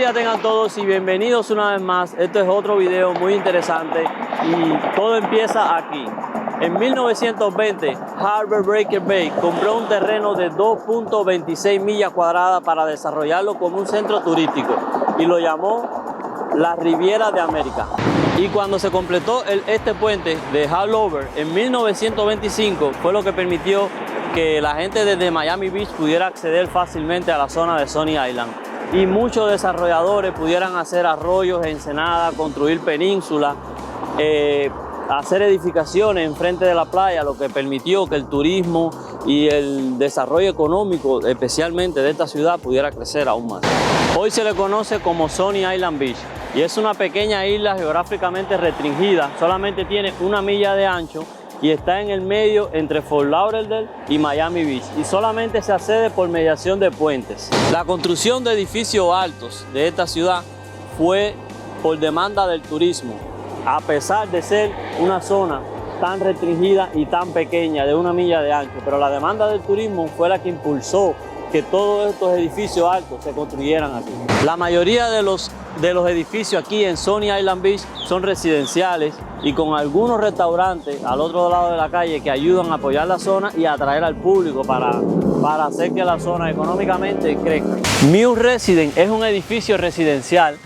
días tengan todos y bienvenidos una vez más. Este es otro video muy interesante y todo empieza aquí. En 1920, Harbor Breaker Bay compró un terreno de 2.26 millas cuadradas para desarrollarlo como un centro turístico y lo llamó la Riviera de América. Y cuando se completó este puente de Haulover en 1925 fue lo que permitió que la gente desde Miami Beach pudiera acceder fácilmente a la zona de Sunny Island. Y muchos desarrolladores pudieran hacer arroyos, ensenadas, construir penínsulas, hacer edificaciones enfrente de la playa, lo que permitió que el turismo y el desarrollo económico, especialmente de esta ciudad, pudiera crecer aún más. Hoy se le conoce como Sunny Island Beach y es una pequeña isla geográficamente restringida, solamente tiene 1 milla de ancho y está en el medio entre Fort Lauderdale y Miami Beach y solamente se accede por mediación de puentes. La construcción de edificios altos de esta ciudad fue por demanda del turismo, a pesar de ser una zona tan restringida y tan pequeña de 1 milla de ancho, pero la demanda del turismo fue la que impulsó que todos estos edificios altos se construyeran aquí. La mayoría de los edificios aquí en Sunny Island Beach son residenciales y con algunos restaurantes al otro lado de la calle que ayudan a apoyar la zona y a atraer al público para hacer que la zona económicamente crezca. Muse Residence es un edificio residencial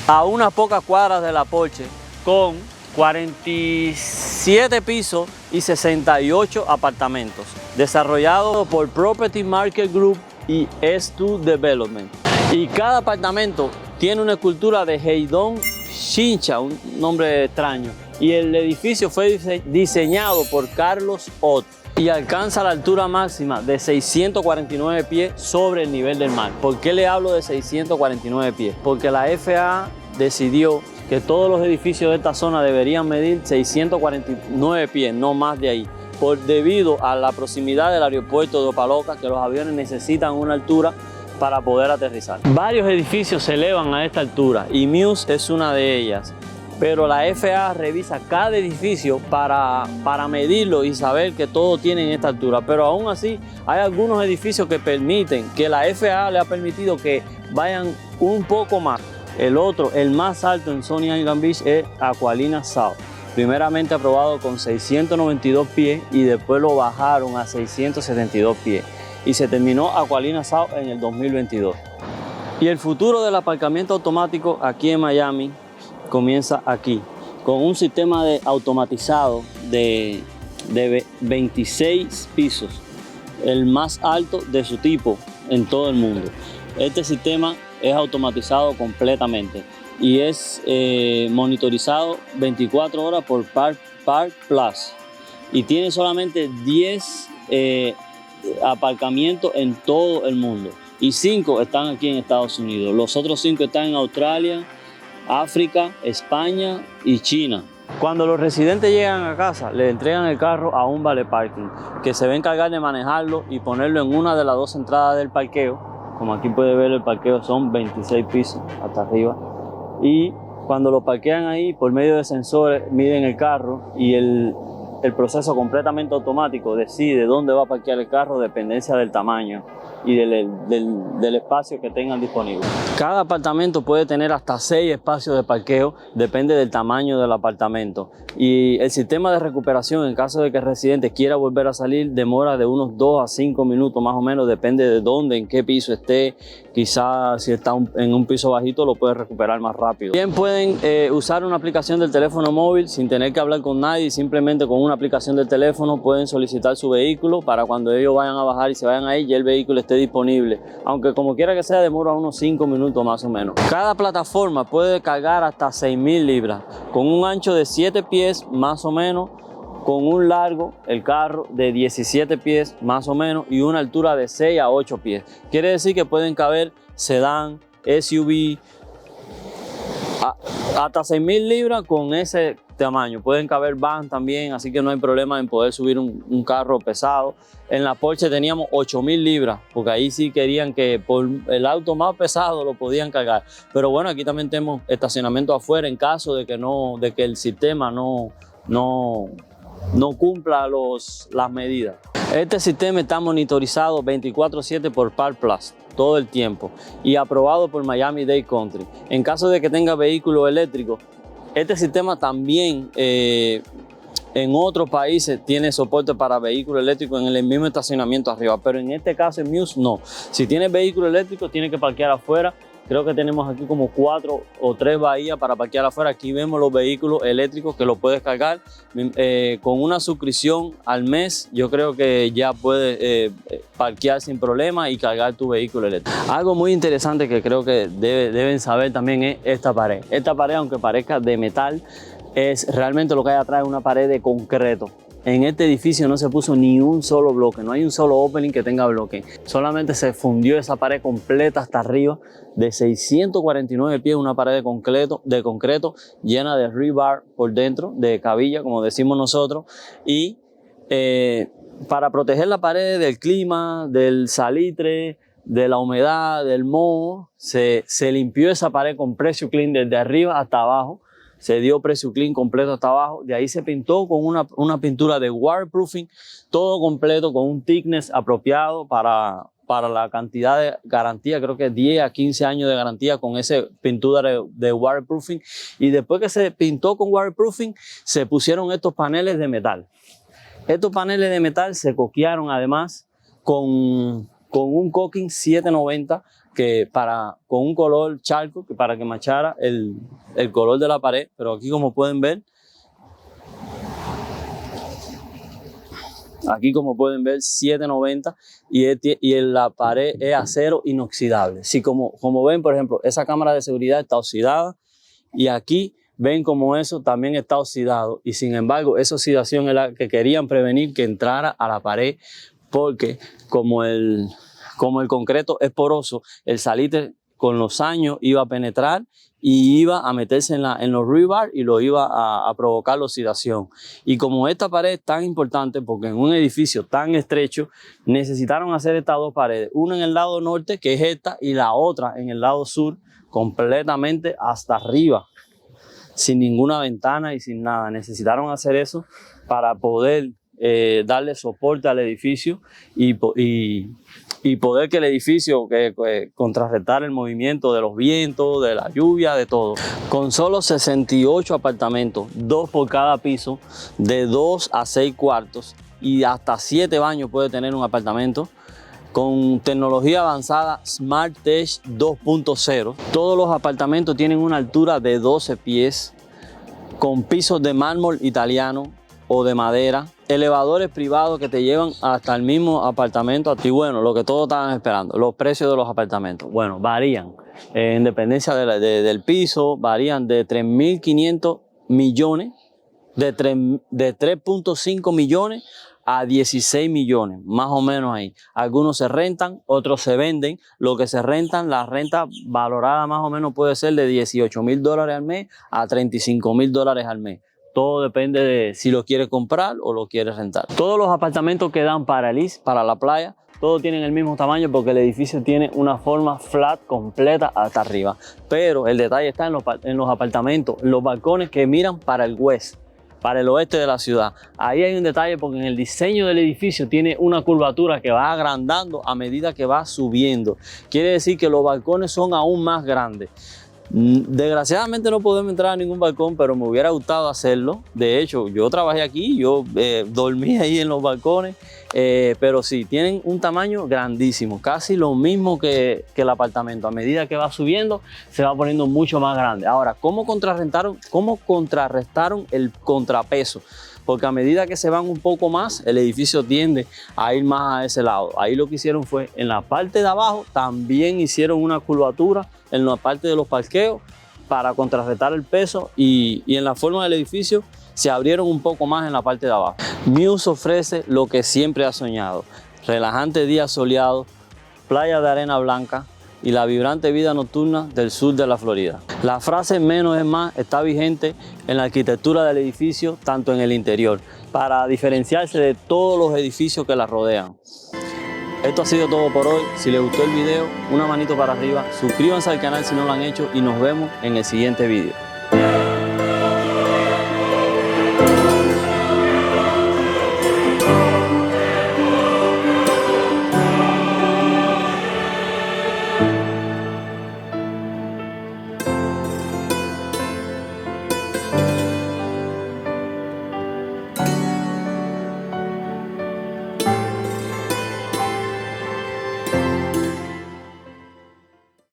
a unas pocas cuadras de La Porche con 47 pisos y 68 apartamentos, desarrollado por Property Market Group y S2 Development. Y cada apartamento tiene una escultura de Heidon Shincha, un nombre extraño, y el edificio fue diseñado por Carlos Ott y alcanza la altura máxima de 649 pies sobre el nivel del mar. ¿Por qué le hablo de 649 pies? Porque la FAA decidió que todos los edificios de esta zona deberían medir 649 pies, no más de ahí, debido a la proximidad del aeropuerto de Opa-locka, que los aviones necesitan una altura para poder aterrizar. Varios edificios se elevan a esta altura y Muse es una de ellas, pero la FAA revisa cada edificio para medirlo y saber que todo tiene esta altura, pero aún así hay algunos edificios que permiten, que la FAA le ha permitido que vayan un poco más. El otro, el más alto en Sunny Island Beach, es Aqualina South, primeramente aprobado con 692 pies y después lo bajaron a 672 pies. Y se terminó Aqualina South en el 2022. Y el futuro del aparcamiento automático aquí en Miami comienza aquí, con un sistema automatizado de 26 pisos, el más alto de su tipo en todo el mundo. Este sistema es automatizado completamente y es monitorizado 24 horas por Park Plus y tiene solamente 10 aparcamientos en todo el mundo y 5 están aquí en Estados Unidos. Los otros 5 están en Australia, África, España y China. Cuando los residentes llegan a casa, le entregan el carro a un valet parking que se va a encargar de manejarlo y ponerlo en una de las 2 entradas del parqueo. Como aquí puede ver, el parqueo son 26 pisos hasta arriba y cuando lo parquean ahí por medio de sensores miden el carro y el proceso completamente automático decide dónde va a parquear el carro, dependencia del tamaño y del espacio que tengan disponible. Cada apartamento puede tener hasta 6 espacios de parqueo, depende del tamaño del apartamento. Y el sistema de recuperación, en caso de que el residente quiera volver a salir, demora de unos 2 a 5 minutos más o menos, depende de dónde, en qué piso esté. Quizás si está en un piso bajito lo puede recuperar más rápido. Bien, pueden usar una aplicación del teléfono móvil sin tener que hablar con nadie, simplemente con una aplicación del teléfono pueden solicitar su vehículo para cuando ellos vayan a bajar y se vayan ahí, ya el vehículo esté disponible. Aunque como quiera que sea, demora unos 5 minutos más o menos. Cada plataforma puede cargar hasta 6.000 libras, con un ancho de 7 pies más o menos, con un largo, el carro, de 17 pies más o menos y una altura de 6 a 8 pies. Quiere decir que pueden caber sedán, SUV, hasta 6.000 libras con ese tamaño. Pueden caber van también, así que no hay problema en poder subir un carro pesado. En la Porsche teníamos 8.000 libras, porque ahí sí querían que por el auto más pesado lo podían cargar. Pero bueno, aquí también tenemos estacionamiento afuera en caso de que el sistema no no cumpla las medidas. Este sistema está monitorizado 24/7 por Park Plus todo el tiempo y aprobado por Miami-Dade Country. En caso de que tenga vehículos eléctricos, este sistema también en otros países tiene soporte para vehículos eléctricos en el mismo estacionamiento arriba, pero en este caso en Muse no. Si tienes vehículo eléctrico, tienes que parquear afuera. Creo que tenemos aquí como 4 o 3 bahías para parquear afuera. Aquí vemos los vehículos eléctricos que los puedes cargar. Con una suscripción al mes, yo creo que ya puedes parquear sin problema y cargar tu vehículo eléctrico. Algo muy interesante que creo que deben saber también es esta pared. Esta pared, aunque parezca de metal, es realmente lo que hay atrás, una pared de concreto. En este edificio no se puso ni un solo bloque, no hay un solo opening que tenga bloque. Solamente se fundió esa pared completa hasta arriba de 649 pies, una pared de concreto llena de rebar por dentro, de cabilla, como decimos nosotros. Y para proteger la pared del clima, del salitre, de la humedad, del moho, se limpió esa pared con Pressure Clean desde arriba hasta abajo. Se dio Pressure Clean completo hasta abajo. De ahí se pintó con una pintura de waterproofing, todo completo con un thickness apropiado para la cantidad de garantía. Creo que 10 a 15 años de garantía con esa pintura de waterproofing. Y después que se pintó con waterproofing, se pusieron estos paneles de metal. Estos paneles de metal se coquearon además con un caulking 790 con un color charco para que machara el color de la pared. Pero aquí, como pueden ver, 790 y la pared es acero inoxidable. Sí, como ven, por ejemplo, esa cámara de seguridad está oxidada y aquí ven como eso también está oxidado, y sin embargo esa oxidación es la que querían prevenir que entrara a la pared, porque como el concreto es poroso, el salitre con los años iba a penetrar y iba a meterse en los rebar y lo iba a provocar la oxidación. Y como esta pared es tan importante, porque en un edificio tan estrecho necesitaron hacer estas dos paredes, una en el lado norte, que es esta, y la otra en el lado sur, completamente hasta arriba, sin ninguna ventana y sin nada. Necesitaron hacer eso para poder darle soporte al edificio y poder que el edificio contrarrestar el movimiento de los vientos, de la lluvia, de todo. Con solo 68 apartamentos, 2 por cada piso, de 2 a 6 cuartos y hasta 7 baños puede tener un apartamento. Con tecnología avanzada Smart Tech 2.0, todos los apartamentos tienen una altura de 12 pies, con pisos de mármol italiano o de madera, elevadores privados que te llevan hasta el mismo apartamento. Y bueno, lo que todos estaban esperando, los precios de los apartamentos, bueno, varían en dependencia del piso, varían de 3.500 millones, de 3.5 millones a 16 millones, más o menos ahí. Algunos se rentan, otros se venden. Lo que se rentan, la renta valorada más o menos puede ser de $18,000 al mes a $35,000 al mes. Todo depende de si lo quieres comprar o lo quieres rentar. Todos los apartamentos que dan para la playa, todos tienen el mismo tamaño porque el edificio tiene una forma flat completa hasta arriba. Pero el detalle está en los apartamentos, en los balcones que miran para el west, para el oeste de la ciudad. Ahí hay un detalle porque en el diseño del edificio tiene una curvatura que va agrandando a medida que va subiendo. Quiere decir que los balcones son aún más grandes. Desgraciadamente no podemos entrar a ningún balcón, pero me hubiera gustado hacerlo. De hecho, yo trabajé aquí, yo dormí ahí en los balcones, pero sí, tienen un tamaño grandísimo, casi lo mismo que el apartamento. A medida que va subiendo, se va poniendo mucho más grande. Ahora, ¿cómo contrarrestaron el contrapeso? Porque a medida que se van un poco más, el edificio tiende a ir más a ese lado. Ahí lo que hicieron fue, en la parte de abajo, también hicieron una curvatura en la parte de los parqueos para contrarrestar el peso, y en la forma del edificio se abrieron un poco más en la parte de abajo. Muse ofrece lo que siempre ha soñado: relajante día soleado, playa de arena blanca y la vibrante vida nocturna del sur de la Florida. La frase menos es más está vigente en la arquitectura del edificio, tanto en el interior, para diferenciarse de todos los edificios que la rodean. Esto ha sido todo por hoy. Si les gustó el video, una manito para arriba, suscríbanse al canal si no lo han hecho y nos vemos en el siguiente video.